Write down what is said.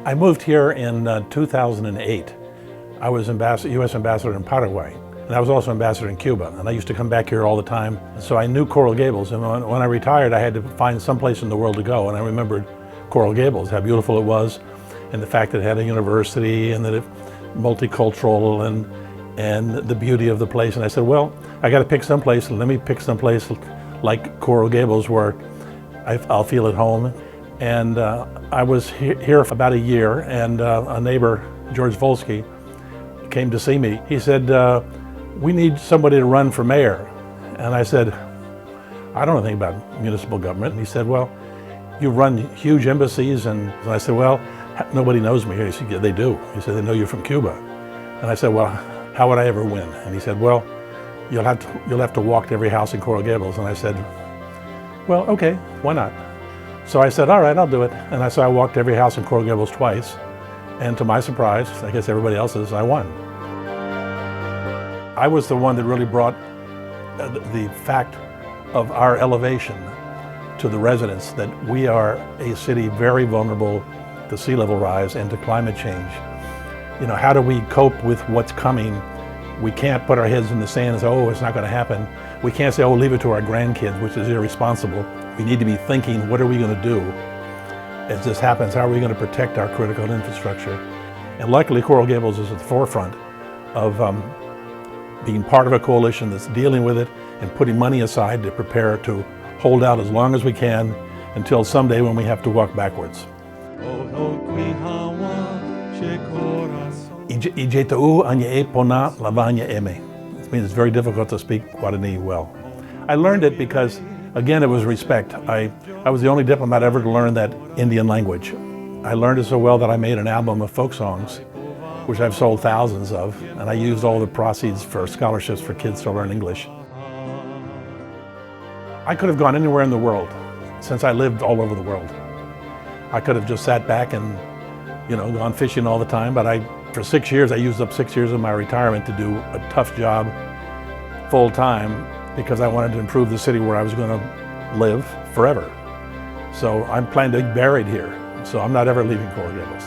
I moved here in 2008. I was U.S. ambassador in Paraguay, and I was also ambassador in Cuba, and I used to come back here all the time. So I knew Coral Gables, and when I retired, I had to find some place in the world to go, and I remembered Coral Gables, how beautiful it was, and the fact that it had a university, and that it multicultural, and the beauty of the place. And I said, well, I got to pick some place. Let me pick some place like Coral Gables where I'll feel at home. And I was here for about a year, and a neighbor, George Volsky, came to see me. He said, we need somebody to run for mayor. And I said, I don't know anything about municipal government. And he said, well, you run huge embassies. And I said, well, nobody knows me here. He said, yeah, they do. He said, they know you're from Cuba. And I said, well, how would I ever win? And he said, well, you'll have to walk to every house in Coral Gables. And I said, well, okay, why not? So I said, all right, I'll do it. And so I walked every house in Coral Gables twice. And to my surprise, I guess everybody else's, I won. I was the one that really brought the fact of our elevation to the residents, that we are a city very vulnerable to sea level rise and to climate change. You know, how do we cope with what's coming? We can't put our heads in the sand and say, oh, it's not going to happen. We can't say, oh, leave it to our grandkids, which is irresponsible. We need to be thinking, what are we going to do as this happens? How are we going to protect our critical infrastructure? And luckily, Coral Gables is at the forefront of being part of a coalition that's dealing with it and putting money aside to prepare to hold out as long as we can until someday when we have to walk backwards. It means it's very difficult to speak Guarani well. I learned it because, again, it was respect. I was the only diplomat ever to learn that Indian language. I learned it so well that I made an album of folk songs, which I've sold thousands of, and I used all the proceeds for scholarships for kids to learn English. I could have gone anywhere in the world, since I lived all over the world. I could have just sat back and, gone fishing all the time, but for 6 years, I used up 6 years of my retirement to do a tough job full time because I wanted to improve the city where I was going to live forever. So I'm planning to be buried here, so I'm not ever leaving Coral Gables.